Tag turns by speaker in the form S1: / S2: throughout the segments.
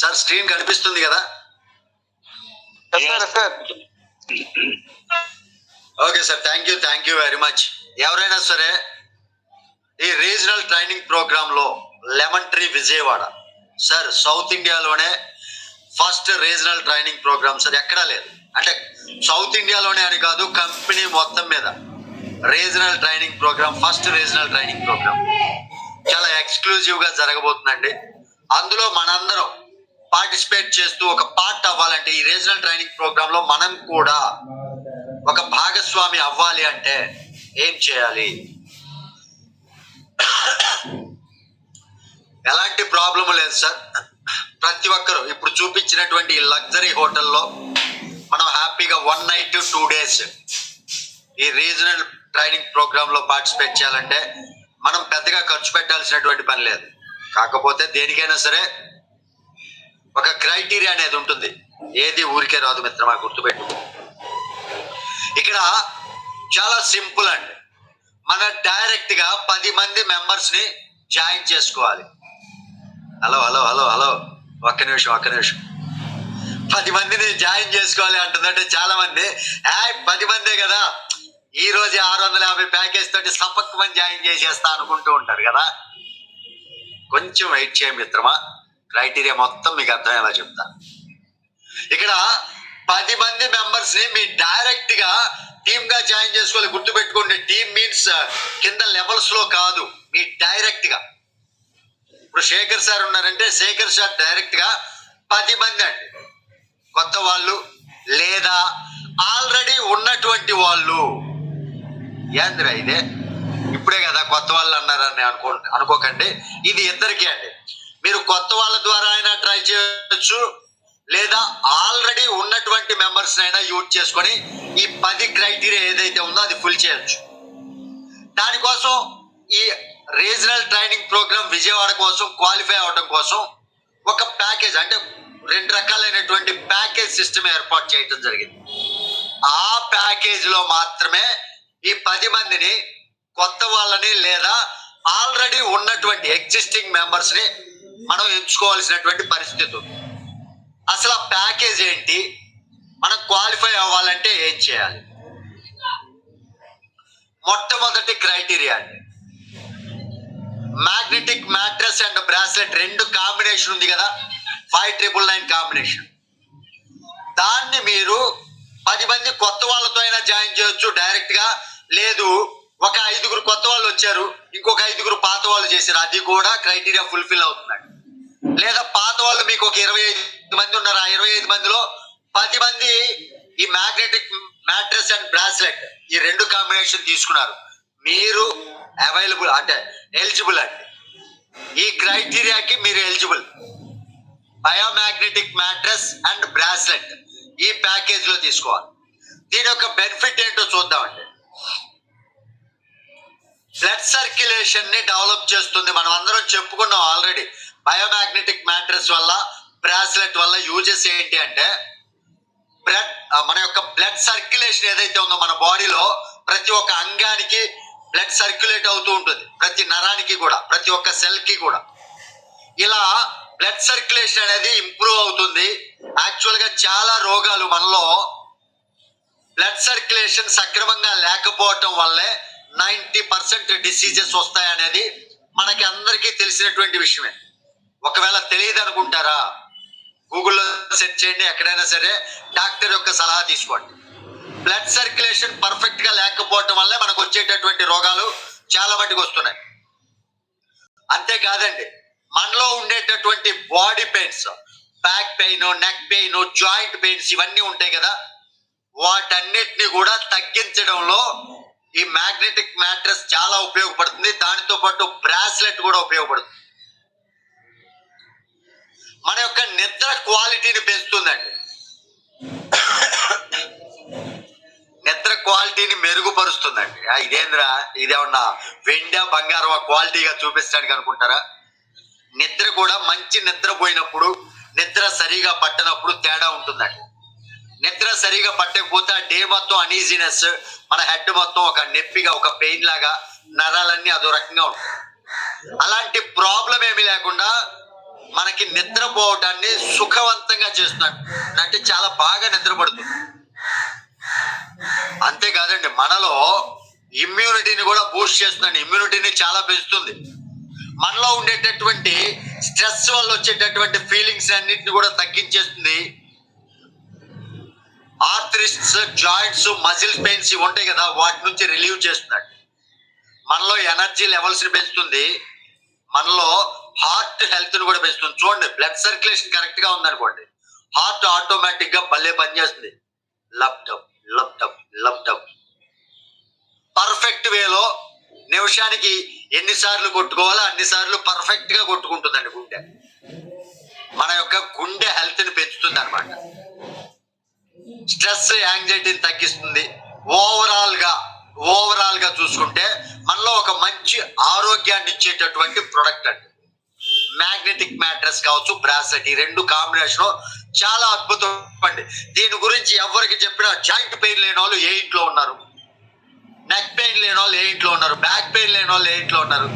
S1: Sir screen కనిపిస్తుంది కదా? Okay sir, thank you very much. ఎవరైనా సరే ఈ రీజనల్ ట్రైనింగ్ ప్రోగ్రామ్ లో lemon tree Vijayawada sir south ఇండియాలోనే first regional training program sir, ఎక్కడా లేదు. అంటే సౌత్ ఇండియాలోనే అని కాదు, కంపెనీ మొత్తం మీద regional training programme, first regional training programme చాలా ఎక్స్క్లూజివ్ గా జరగబోతుందండి. అందులో మనందరం పార్టిసిపేట్ చేస్తూ ఒక పార్ట్ అవ్వాలంటే, ఈ రీజనల్ ట్రైనింగ్ ప్రోగ్రామ్ లో మనం కూడా ఒక భాగస్వామి అవ్వాలి అంటే ఏం చేయాలి? ఎలాంటి ప్రాబ్లం లేదు సార్. ప్రతి ఒక్కరు ఇప్పుడు చూపించినటువంటి లగ్జరీ హోటల్లో మనం హ్యాపీగా 1 night 2 days ఈ రీజనల్ ట్రైనింగ్ ప్రోగ్రామ్ లో పార్టిసిపేట్ చేయాలంటే మనం పెద్దగా ఖర్చు పెట్టాల్సినటువంటి పని లేదు. కాకపోతే దేనికైనా సరే ఒక క్రైటీరియా అనేది ఉంటుంది. ఏది ఊరికే రాదు మిత్రమా, గుర్తుపెట్టు. ఇక్కడ చాలా సింపుల్ అండి. మన డైరెక్ట్ గా 10 మంది మెంబర్స్ ని జాయిన్ చేసుకోవాలి. హలో హలో హలో హలో ఒక్క నిమిషం 10 మందిని జాయిన్ చేసుకోవాలి అంటుందంటే చాలా మంది 10 మందే కదా, ఈ రోజు 650 ప్యాకేజ్ తోటి సపక్ మంది జాయిన్ చేసేస్తా అనుకుంటూ ఉంటారు కదా. కొంచెం వెయిట్ చేయ మిత్రమా, క్రైటీరియా మొత్తం మీకు అర్థమయ్యేలా చెప్తా. ఇక్కడ 10 మంది మెంబర్స్ ని మీ డైరెక్ట్ గా టీమ్ గా జాయిన్ చేసుకోవాలి. గుర్తుపెట్టుకోండి, టీమ్ మీన్స్ కింద లెవెల్స్ లో కాదు, మీ డైరెక్ట్ గా. ఇప్పుడు శేఖర్ సార్ ఉన్నారంటే శేఖర్ సార్ డైరెక్ట్ గా 10 మంది అండి, కొత్త వాళ్ళు లేదా ఆల్రెడీ ఉన్నటువంటి వాళ్ళు. ఏంద్రా ఇదే ఇప్పుడే కదా కొత్త వాళ్ళు అన్నారని అనుకోకండి, ఇది ఇద్దరికి అండి. మీరు కొత్త వాళ్ళ ద్వారా అయినా ట్రై చేయొచ్చు, లేదా ఆల్రెడీ ఉన్నటువంటి మెంబర్స్ అయినా యూజ్ చేసుకొని ఈ 10 క్రైటీరియా ఏదైతే ఉందో అది ఫుల్ చేయొచ్చు. దానికోసం ఈ రీజనల్ ట్రైనింగ్ ప్రోగ్రామ్ విజయవాడ కోసం క్వాలిఫై అవడం కోసం ఒక ప్యాకేజ్, అంటే 2 రకాలైనటువంటి ప్యాకేజ్ సిస్టమ్ ఏర్పాటు చేయడం జరిగింది. ఆ ప్యాకేజ్ లో మాత్రమే ఈ 10 మందిని, కొత్త వాళ్ళని లేదా ఆల్రెడీ ఉన్నటువంటి ఎగ్జిస్టింగ్ మెంబర్స్ ని మనం ఎంచుకోవాల్సినటువంటి పరిస్థితి ఉంది. అసలు ఆ ప్యాకేజ్ ఏంటి, మనం క్వాలిఫై అవ్వాలంటే ఏం చేయాలి? మొట్టమొదటి క్రైటీరియా అండి, magnetic mattress and bracelet 2 combination ఉంది కదా, 5999 కాంబినేషన్. దాన్ని మీరు 10 మంది కొత్త వాళ్ళతో అయినా జాయిన్ చేయొచ్చు డైరెక్ట్ గా, లేదు ఒక 5 కొత్త వాళ్ళు వచ్చారు, ఇంకొక 5 పాత వాళ్ళు చేశారు, అది కూడా క్రైటీరియా ఫుల్ఫిల్ అవుతున్నాడు. లేదా పాత వాళ్ళు మీకు ఒక 25 మంది ఉన్నారు, ఆ 25 మందిలో 10 మంది ఈ మ్యాగ్నెటిక్ మ్యాట్రెస్ అండ్ బ్రాస్లెట్ ఈ 2 కాంబినేషన్ తీసుకున్నారు, మీరు అవైలబుల్ అంటే ఎలిజిబుల్ అండి. ఈ క్రైటీరియాకి మీరు eligible. Biomagnetic mattress and bracelet ఈ ప్యాకేజ్ లో తీసుకోవాలి. దీని యొక్క బెనిఫిట్ ఏంటో చూద్దామండి. బ్లడ్ సర్క్యులేషన్ ని డెవలప్ చేస్తుంది. మనం అందరం చెప్పుకున్నాం ఆల్రెడీ, బయోమాగ్నెటిక్ మ్యాట్రెస్ వల్ల, బ్రాస్లెట్ వల్ల యూజెస్ ఏంటి అంటే, మన యొక్క బ్లడ్ సర్క్యులేషన్ ఏదైతే ఉందో మన బాడీలో ప్రతి ఒక్క అంగానికి బ్లడ్ సర్క్యులేట్ అవుతూ ఉంటుంది, ప్రతి నరానికి కూడా, ప్రతి ఒక్క సెల్ కి కూడా. ఇలా బ్లడ్ సర్క్యులేషన్ అనేది ఇంప్రూవ్ అవుతుంది. యాక్చువల్ గా చాలా రోగాలు మనలో బ్లడ్ సర్క్యులేషన్ సక్రమంగా లేకపోవటం వల్లే 90% డిసీజెస్ వస్తాయి అనేది మనకి అందరికీ తెలిసినటువంటి విషయమే. ఒకవేళ తెలియదు అనుకుంటారా, గూగుల్లో సెర్చ్ చేయండి, ఎక్కడైనా సరే డాక్టర్ యొక్క సలహా తీసుకోండి. బ్లడ్ సర్క్యులేషన్ పర్ఫెక్ట్ గా లేకపోవటం వల్లే మనకు వచ్చేటటువంటి రోగాలు చాలా మటుకు వస్తున్నాయి. అంతేకాదండి, మనలో ఉండేటటువంటి body pains, back pain, neck pain, joint pains ఇవన్నీ ఉంటాయి కదా, వాటన్నిటిని కూడా తగ్గించడంలో ఈ మ్యాగ్నెటిక్ మ్యాట్రెస్ చాలా ఉపయోగపడుతుంది. దానితో పాటు బ్రాస్లెట్ కూడా ఉపయోగపడుతుంది. మన యొక్క నిద్ర క్వాలిటీని పెంచుతుందండి, నిద్ర క్వాలిటీని మెరుగుపరుస్తుందండి. ఇదేంద్రా, ఇదేమన్నా వెండి బంగారం క్వాలిటీగా చూపించడానికి అనుకుంటారా? నిద్ర కూడా మంచి నిద్ర పోయినప్పుడు, నిద్ర సరిగా పట్టనప్పుడు తేడా ఉంటుందండి. నిద్ర సరిగా పట్టకపోతే ఆ డే మొత్తం అనీజీనెస్, మన హెడ్ మొత్తం ఒక నొప్పిగా, ఒక పెయిన్ లాగా, నరాలన్నీ అదో రకంగా ఉంటాయి. అలాంటి ప్రాబ్లం ఏమీ లేకుండా మనకి నిద్రపోవటాన్ని సుఖవంతంగా చేస్తున్నాడు, అంటే చాలా బాగా నిద్రపడుతుంది. అంతేకాదండి, మనలో ఇమ్యూనిటీని కూడా బూస్ట్ చేస్తుందండి. ఇమ్యూనిటీని చాలా పెంచుతుంది. మనలో ఉండేటటువంటి స్ట్రెస్ వల్ల వచ్చేటటువంటి ఫీలింగ్స్ అన్నింటిని కూడా తగ్గించేస్తుంది. ఆర్థరిటిస్, జాయింట్స్, మజిల్ పెయిన్స్ ఉంటాయి కదా, వాటి నుంచి రిలీవ్ చేస్తున్నాడు. మనలో ఎనర్జీ లెవెల్స్ ని పెంచుతుంది. మనలో హార్ట్ హెల్త్ ని కూడా పెంచుతుంది. చూడండి, బ్లడ్ సర్క్యులేషన్ కరెక్ట్ గా ఉందనుకోండి, హార్ట్ ఆటోమేటిక్ గా భలే పనిచేస్తుంది. లబ్డబ్ లబ్డబ్ లబ్డబ్ పర్ఫెక్ట్ వేలో నిమిషానికి ఎన్నిసార్లు కొట్టుకోవాలో అన్నిసార్లు పర్ఫెక్ట్ గా కొట్టుకుంటుందండి గుండె. మన యొక్క గుండె హెల్త్ ని పెంచుతుంది అనమాట. స్ట్రెస్, యాంగ్జైటీని తగ్గిస్తుంది. ఓవరాల్ గా చూసుకుంటే మనలో ఒక మంచి ఆరోగ్యాన్ని ఇచ్చేటటువంటి ప్రొడక్ట్ అండి. మ్యాగ్నెటిక్ మ్యాట్రెస్ కావచ్చు, బ్రాస్లెట్, ఈ రెండు కాంబినేషన్ చాలా అద్భుతం అండి. దీని గురించి ఎవరికి చెప్పినా జాయింట్ పెయిన్ లేని వాళ్ళు ఏ ఇంట్లో ఉన్నారు, నెక్ పెయిన్ లేని వాళ్ళు ఏ ఇంట్లో ఉన్నారు, బ్యాక్ పెయిన్ లేని వాళ్ళు ఏ ఇంట్లో ఉన్నారు.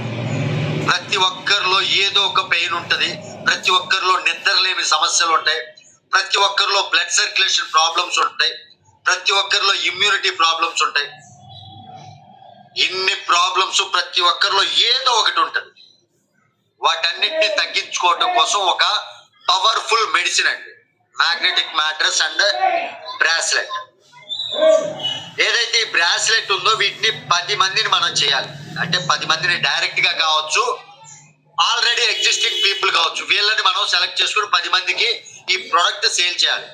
S1: ప్రతి ఒక్కరిలో ఏదో ఒక పెయిన్ ఉంటుంది. ప్రతి ఒక్కరిలో నిద్రలేని సమస్యలు ఉంటాయి. ప్రతి ఒక్కరిలో బ్లడ్ సర్క్యులేషన్ ప్రాబ్లమ్స్ ఉంటాయి. ప్రతి ఒక్కరిలో ఇమ్యూనిటీ ప్రాబ్లమ్స్ ఉంటాయి. ఇన్ని ప్రాబ్లమ్స్ ప్రతి ఒక్కరిలో ఏదో ఒకటి ఉంటుంది. వాటన్నిటిని తగ్గించుకోవటం కోసం ఒక పవర్ఫుల్ మెడిసిన్ అండి మ్యాగ్నెటిక్ మ్యాట్రెస్ అండ్ బ్రాస్లెట్. ఏదైతే ఈ బ్రాస్లెట్ ఉందో వీటిని 10 మందిని మనం చేయాలి. అంటే 10 మందిని డైరెక్ట్ గా కావచ్చు, ఆల్రెడీ ఎగ్జిస్టింగ్ పీపుల్ కావచ్చు, వీళ్ళని మనం సెలెక్ట్ చేసుకుని 10 మందికి ఈ ప్రోడక్ట్ సేల్ చేయాలి.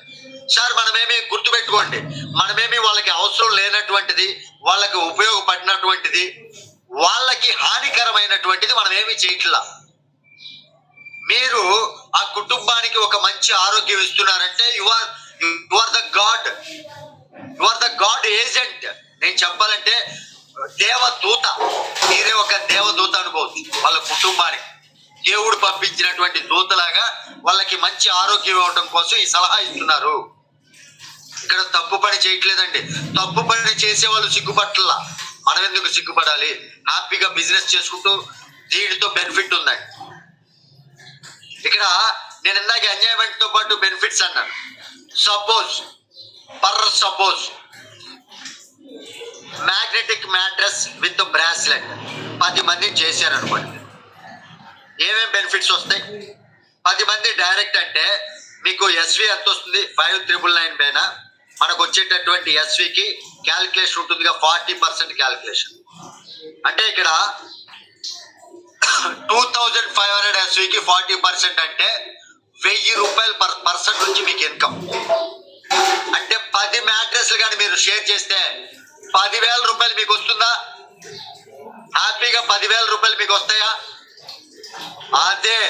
S1: సార్, మనమేమి గుర్తుపెట్టుకోండి, మనమేమి వాళ్ళకి అవసరం లేనటువంటిది, వాళ్ళకి ఉపయోగపడినటువంటిది, వాళ్ళకి హానికరమైనటువంటిది మనం ఏమి చేయట్లా. మీరు ఆ కుటుంబానికి ఒక మంచి ఆరోగ్యం ఇస్తున్నారంటే you are the god agent. నేను చెప్పాలంటే దేవదూత, మీరే ఒక దేవదూత అనుకోవచ్చు. వాళ్ళ కుటుంబానికి దేవుడు పంపించినటువంటి దూతలాగా వాళ్ళకి మంచి ఆరోగ్యం ఇవ్వడం కోసం ఈ సలహా ఇస్తున్నారు. ఇక్కడ తప్పు పని చేయట్లేదండి. తప్పు పని చేసే వాళ్ళు సిగ్గుపట్ల, మనం ఎందుకు సిగ్గుపడాలి? హ్యాపీగా బిజినెస్ చేసుకుంటూ దీనితో బెనిఫిట్ ఉందండి. ఇక్కడ నేను ఇందాక ఎంజాయ్మెంట్ తో పాటు బెనిఫిట్స్ అన్నాను. Suppose magnetic mattress with bracelet 10 మందిని చేశారనుకోండి, ఏమేమి బెనిఫిట్స్ వస్తాయి? 10 మంది డైరెక్ట్ అంటే మీకు ఎస్వి ఎంత వస్తుంది? 5999 పైన మనకు వచ్చేటటువంటి ఎస్వికి క్యాలిక్యులేషన్ ఉంటుందిగా, 40% క్యాలిక్యులేషన్. అంటే ఇక్కడ 2500 ఎస్వికి 40% అంటే 1000 రూపాయలు పర్ పర్సన్ నుంచి మీకు ఇన్కమ్. అంటే 10 మ్యాట్రెస్లు కానీ మీరు షేర్ చేస్తే 10,000 రూపాయలు మీకు వస్తుందా? హ్యాపీగా 10,000 రూపాయలు మీకు వస్తాయా? అదే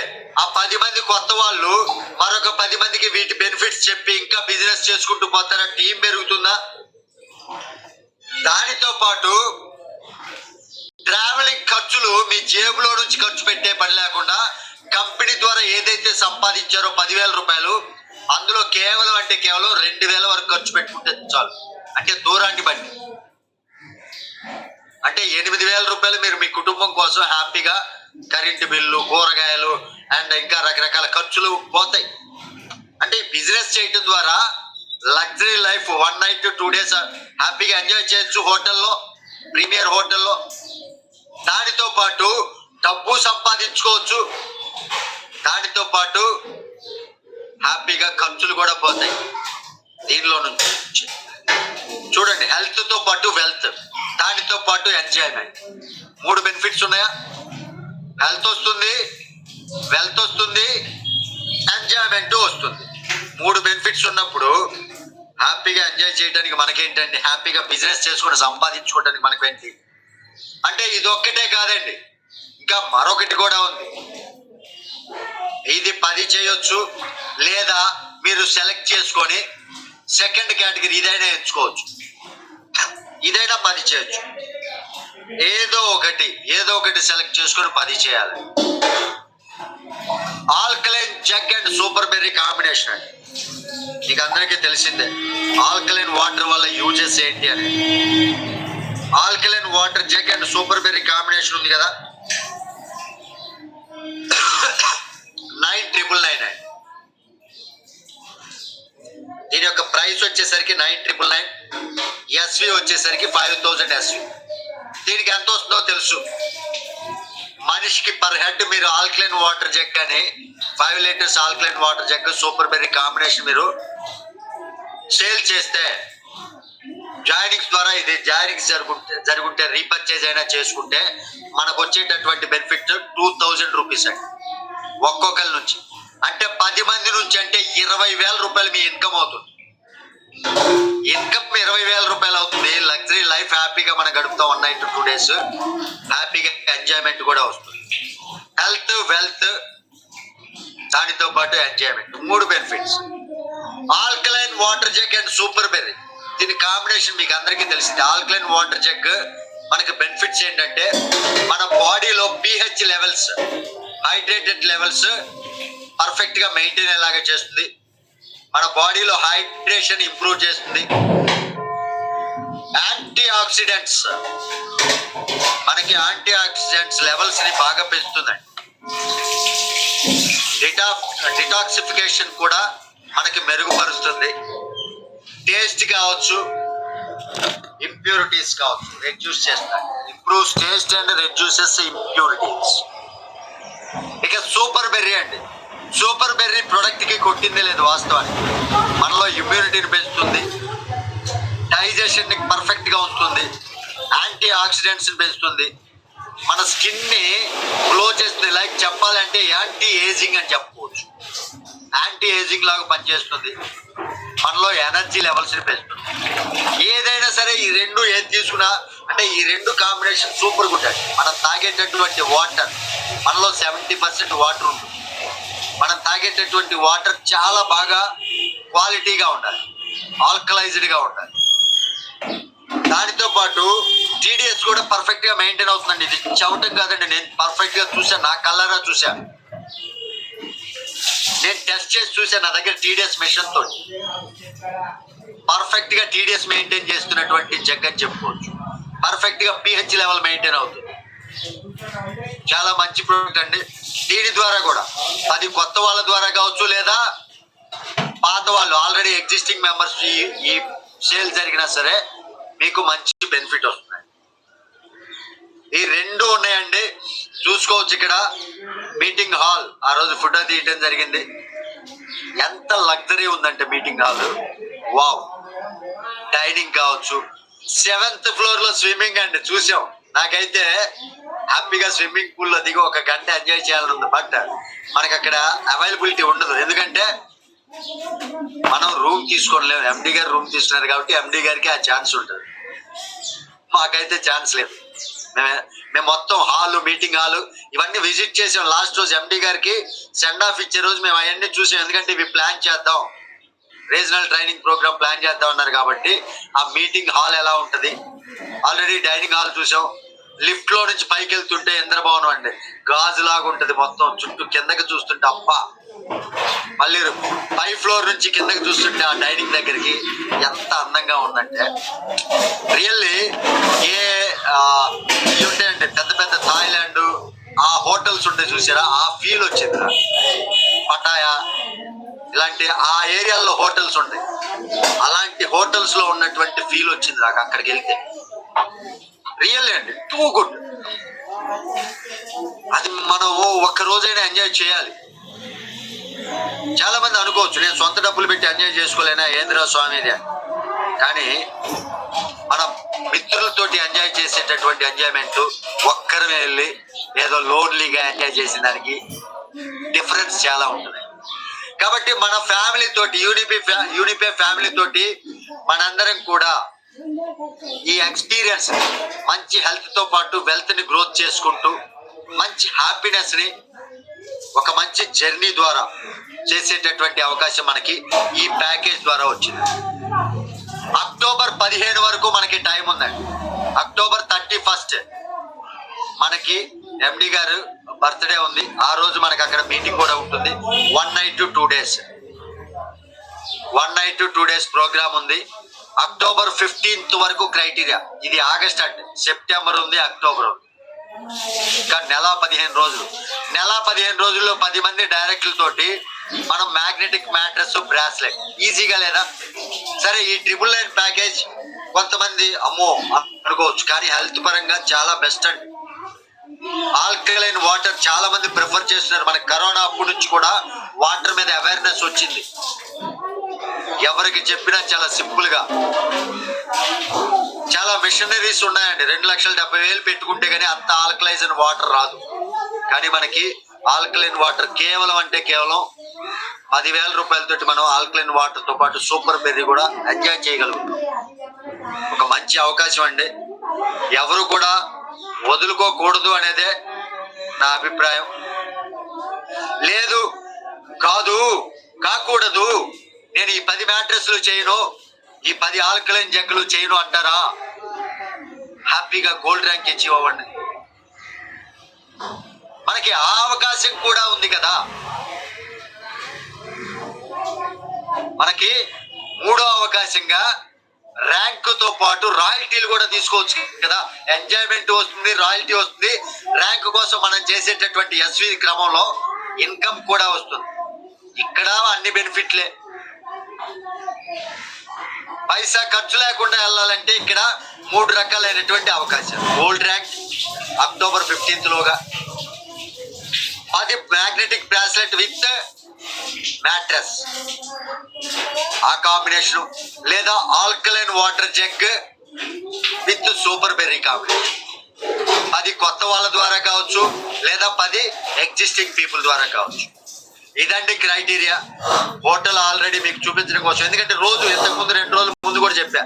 S1: ఆ 10 మంది కొత్త వాళ్ళు మరొక 10 మందికి వీటి బెనిఫిట్స్ చెప్పి ఇంకా బిజినెస్ చేసుకుంటూ పోతారా? టీం పెరుగుతుందా? దానితో పాటు ట్రావెలింగ్ ఖర్చులు మీ జేబులో నుంచి ఖర్చు పెట్టే పని లేకుండా కంపెనీ ద్వారా ఏదైతే సంపాదించారో 10,000 రూపాయలు, అందులో కేవలం 2,000 వరకు ఖర్చు పెట్టుకుంటే చాలు. అంటే దూరాన్ని బట్టి అంటే 8,000 రూపాయలు మీరు మీ కుటుంబం కోసం హ్యాపీగా కరెంటు బిల్లు, కూరగాయలు అండ్ ఇంకా రకరకాల ఖర్చులు పోతాయి. అంటే బిజినెస్ చేయడం ద్వారా లగ్జరీ లైఫ్ 1 night 2 days హ్యాపీగా ఎంజాయ్ చేయొచ్చు హోటల్లో, ప్రీమియర్ హోటల్లో. దానితో పాటు డబ్బు సంపాదించుకోవచ్చు. దానితో పాటు హ్యాపీగా ఖర్చులు కూడా పోతాయి దీనిలో నుంచి. చూడండి, హెల్త్ తో పాటు వెల్త్, దానితో పాటు ఎంజాయ్మెంట్, 3 బెనిఫిట్స్ ఉన్నాయా? హెల్త్ వస్తుంది, వెల్త్ వస్తుంది, ఎంజాయ్మెంట్ వస్తుంది. 3 బెనిఫిట్స్ ఉన్నప్పుడు హ్యాపీగా ఎంజాయ్ చేయడానికి మనకేంటండి, హ్యాపీగా బిజినెస్ చేసుకుని సంపాదించుకోవడానికి మనకేంటి అంటే ఇదొక్కటే కాదండి, ఇంకా మరొకటి కూడా ఉంది. ఇది 10 చేయొచ్చు, లేదా మీరు సెలెక్ట్ చేసుకొని సెకండ్ కేటగిరీ ఇదైనా ఎంచుకోవచ్చు. ఇదైనా 10 చేయొచ్చు. ఏదో ఒకటి సెలెక్ట్ చేసుకొని 10 చేయాలి. Alkaline jug and super berry combination అండి. మీకు అందరికీ తెలిసిందే ఆల్కలైన్ వాటర్ వల్ల యూజెస్ ఏంటి అని. Alkaline water jug and super berry combination ఉంది కదా, 9,999 అండి. దీని యొక్క ప్రైస్ వచ్చేసరికి 9,999. ఎస్వి వచ్చేసరికి 5,000 ఎస్వి. దీనికి ఎంత వస్తుందో తెలుసు. మనిషికి పర్ హెడ్ మీరు ఆల్కలైన్ వాటర్ జగ్ అని 5 litres alkaline water jug super berry combination మీరు సేల్ చేస్తే జాయినింగ్స్ ద్వారా ఇది జాయినింగ్స్ జరుగుంటే రీపర్చేజ్ అయినా చేసుకుంటే మనకు వచ్చేటటువంటి బెనిఫిట్ 2,000 రూపీస్ అండి ఒక్కొక్కరి నుంచి. అంటే 10 మంది నుంచి అంటే 20,000 రూపాయలు మీ ఇన్కమ్ అవుతుంది. ఇన్కమ్ 20,000 రూపాయలు అవుతుంది. లగ్జరీ లైఫ్ హ్యాపీగా మనం గడుపుతాం 1 night 2 days. హ్యాపీగా ఎంజాయ్మెంట్ కూడా వస్తుంది. హెల్త్ వెల్త్ దానితో పాటు enjoyment 3 benefits. Alkaline water jug and super berry దీని కాంబినేషన్ మీకు అందరికీ తెలిసింది. ఆల్కలైన్ వాటర్ జగ్ మనకి బెనిఫిట్స్ ఏంటంటే మన బాడీలో pH levels hydrated levels perfect గా మెయింటైన్ అయ్యేలాగా చేస్తుంది. మన బాడీలో హైడ్రేషన్ ఇంప్రూవ్ చేస్తుంది. యాంటీ ఆక్సిడెంట్స్ మనకి యాంటీ ఆక్సిడెంట్స్ లెవెల్స్ ని బాగా పెంచుతుందండి. డిటాక్సిఫికేషన్ కూడా మనకి మెరుగుపరుస్తుంది. టేస్ట్ కావచ్చు, ఇంప్యూరిటీస్ కావచ్చు, రెడ్యూస్ చేస్తాయి. Improves taste and reduces impurities. ఇక సూపర్ బెర్రీ అండి. సూపర్ బెర్రీ ప్రొడక్ట్ కి కొట్టిందే లేదు వాస్తవానికి. మనలో ఇమ్యూనిటీని పెంచుతుంది, డైజెషన్ ని పర్ఫెక్ట్ గా ఉంచుతుంది, యాంటీ ఆక్సిడెంట్స్ ని పెంచుతుంది, మన స్కిన్ ని గ్లో చేస్తుంది. లైక్ చెప్పాలంటే యాంటీ ఏజింగ్ అని చెప్పుకోవచ్చు. యాంటీ ఏజింగ్ లాగా పనిచేస్తుంది. మనలో ఎనర్జీ లెవెల్స్ ని పెంచుతుంది. ఏదైనా సరే ఈ రెండు ఏం తీసుకున్నా అంటే ఈ రెండు కాంబినేషన్ సూపర్ గుడ్ అండి. మనం తాగేటటువంటి వాటర్ మనలో 70% వాటర్ ఉంటుంది. మనం తాగేటటువంటి వాటర్ చాలా బాగా క్వాలిటీగా ఉండాలి, ఆల్కలైజ్డ్ గా ఉండాలి. దానితో పాటు టీడీఎస్ కూడా పర్ఫెక్ట్ గా మెయింటైన్ అవుతుందండి. ఇది చవటం కాదండి, నేను పర్ఫెక్ట్ గా చూసాను, నా కళ్ళారా చూశాను, నేను టెస్ట్ చేసి చూసాను. నా దగ్గర టీడీఎస్ మెషిన్ తోటి పర్ఫెక్ట్ గా టీడీఎస్ మెయింటైన్ చేస్తున్నటువంటి జగ్ అని చెప్పుకోవచ్చు. పర్ఫెక్ట్ గా pH లెవెల్ మెయింటైన్ అవుతుంది. చాలా మంచి ప్రోడక్ట్ అండి. దీని ద్వారా కూడా అది కొత్త వాళ్ళ ద్వారా కావచ్చు లేదా పాత వాళ్ళు ఆల్రెడీ ఎగ్జిస్టింగ్ మెంబర్స్ ఈ సేల్ జరిగినా సరే మీకు మంచి బెనిఫిట్ వస్తుంది. ఈ రెండు ఉన్నాయండి, చూసుకోవచ్చు. ఇక్కడ మీటింగ్ హాల్ ఆ రోజు ఫోటో తీయటం జరిగింది. ఎంత లగ్జరీ ఉందంటే మీటింగ్ హాల్, వావ్. డైనింగ్ కావచ్చు, 7th floor లో స్విమ్మింగ్ అండి చూసాం. నాకైతే హ్యాపీగా స్విమ్మింగ్ పూల్ లో దిగి 1 గంట ఎంజాయ్ చేయాలని ఉంది. బట్ మనకి అక్కడ అవైలబిలిటీ ఉండదు, ఎందుకంటే మనం రూమ్ తీసుకోలేము. ఎండి గారు రూమ్ తీసుకున్నారు కాబట్టి ఎండి గారికి ఆ ఛాన్స్ ఉంటుంది. మాకైతే ఛాన్స్ లేదు. మేము మొత్తం హాల్, మీటింగ్ హాల్ ఇవన్నీ విజిట్ చేసాం. లాస్ట్ రోజు ఎండి గారికి సెండ్ ఆఫ్ ఇచ్చే రోజు మేము అవన్నీ చూసాం. ఎందుకంటే ఇవి ప్లాన్ చేద్దాం, రీజనల్ ట్రైనింగ్ ప్రోగ్రామ్ ప్లాన్ చేద్దాం అన్నారు కాబట్టి ఆ మీటింగ్ హాల్ ఎలా ఉంటది. ఆల్రెడీ డైనింగ్ హాల్ చూసాం. లిఫ్ట్ లో నుంచి పైకి వెళ్తుంటే ఇంద్రభవనం అండి, గాజు లాగా ఉంటది మొత్తం. చుట్టూ కిందకి చూస్తుంటే అబ్బా. మళ్ళీ 5th floor నుంచి కిందకి చూస్తుంటే ఆ డైనింగ్ దగ్గరికి ఎంత అందంగా ఉందంటే రియల్లీ ఉంటాయండి పెద్ద పెద్ద థాయిలాండ్ ఆ హోటల్స్ ఉంటాయి చూసారా, ఆ ఫీల్ వచ్చింది. పటాయా ఇలాంటి ఆ ఏరియాల్లో హోటల్స్ ఉంటాయి, అలాంటి హోటల్స్ లో ఉన్నటువంటి ఫీల్ వచ్చింది నాకు అక్కడికి వెళ్తే. రియల్లీ అండి టూ గుడ్. అది మనం ఒక్క రోజైనా ఎంజాయ్ చేయాలి. చాలా మంది అనుకోవచ్చు నేను సొంత డబ్బులు పెట్టి ఎంజాయ్ చేసుకోలేనా ఏంద్రా స్వామిది, కానీ మన మిత్రులతోటి ఎంజాయ్ చేసేటటువంటి ఎంజాయ్మెంట్ ఒక్కరి వెళ్ళి ఏదో లోన్లీగా ఎంజాయ్ చేసిన దానికి డిఫరెన్స్ చాలా ఉంటుంది. కాబట్టి మన ఫ్యామిలీ తోటి యూనిపే ఫ్యామిలీ తోటి మనందరం కూడా ఈ ఎక్స్పీరియన్స్ మంచి హెల్త్ తో పాటు వెల్త్ ని గ్రోత్ చేసుకుంటూ మంచి హ్యాపీనెస్ ని ఒక మంచి జర్నీ ద్వారా చేసేటటువంటి అవకాశం మనకి ఈ ప్యాకేజ్ ద్వారా వచ్చింది. అక్టోబర్ 15 వరకు మనకి టైం ఉందండి. అక్టోబర్ 31 మనకి ఎండి గారు బర్త్డే ఉంది. ఆ రోజు మనకి అక్కడ మీటింగ్ కూడా ఉంటుంది. 1 night 2 days 1 night 2 days programme ఉంది. అక్టోబర్ 15th వరకు క్రైటీరియా. ఇది ఆగస్ట్ అండి, సెప్టెంబర్ ఉంది, అక్టోబర్ ఉంది. ఇంకా నెల 15 రోజులు. నెల 15 రోజుల్లో 10 మంది డైరెక్టర్లతోటి మనం మ్యాగ్నెటిక్ మ్యాట్రెస్ బ్రాస్లెట్ ఈజీగా లేదా? సరే, ఈ 999 ప్యాకేజ్ కొంతమంది అమ్మో అనుకోవచ్చు, కానీ హెల్త్ పరంగా చాలా బెస్ట్ అండి. ఆల్కలైన్ వాటర్ చాలా మంది ప్రిఫర్ చేస్తున్నారు. మనకి కరోనా అప్పటి నుంచి కూడా వాటర్ మీద అవేర్నెస్ వచ్చింది. ఎవరికి చెప్పినా చాలా సింపుల్ గా, చాలా మిషనరీస్ ఉన్నాయండి. 2,70,000 పెట్టుకుంటే గానీ అంత ఆల్కలైజన్ వాటర్ రాదు. కానీ మనకి ఆల్కలైన్ వాటర్ కేవలం 10,000 రూపాయలతోటి మనం ఆల్కలైన్ వాటర్ తో పాటు సూపర్ బెర్రీ కూడా ఎంజాయ్ చేయగలుగుతాం. ఒక మంచి అవకాశం అండి. ఎవరు కూడా వదులుకోకూడదు అనేదే నా అభిప్రాయం. లేదు, కాకూడదు, నేను ఈ 10 మ్యాట్రెస్లు చేయను, ఈ 10 ఆల్కలైన్ జగ్గులు చేయను అంటారా? హ్యాపీగా గోల్డ్ ర్యాంక్ అచీవ్ అవ్వండి. మనకి ఆ అవకాశం కూడా ఉంది కదా. మనకి మూడో అవకాశంగా ర్యాంక్ తో పాటు రాయల్టీలు కూడా తీసుకోవచ్చు కదా. ఎంజాయ్మెంట్ వస్తుంది, రాయల్టీ వస్తుంది. ర్యాంక్ కోసం మనం చేసేటటువంటి ఎస్వి క్రమంలో ఇన్కమ్ కూడా వస్తుంది. ఇక్కడ అన్ని బెనిఫిట్లే. పైసా ఖర్చు లేకుండా వెళ్ళాలంటే ఇక్కడ 3 రకాలైనటువంటి అవకాశాలు. గోల్డ్ ర్యాంక్ అక్టోబర్ 15th లోగా, 10 మ్యాగ్నెటిక్ బ్రాస్లెట్ విత్ మ్యాట్రెస్ ఆ కాంబినేషన్, లేదా alkaline water jug with super berry combination. 10 కొత్త వాళ్ళ ద్వారా కావచ్చు, లేదా 10 ఎగ్జిస్టింగ్ పీపుల్ ద్వారా కావచ్చు. ఇదండి క్రైటీరియా. హోటల్ ఆల్రెడీ మీకు చూపించడం కోసం, ఎందుకంటే రోజు ఇంతకుముందు 2 రోజుల ముందు కూడా చెప్పా,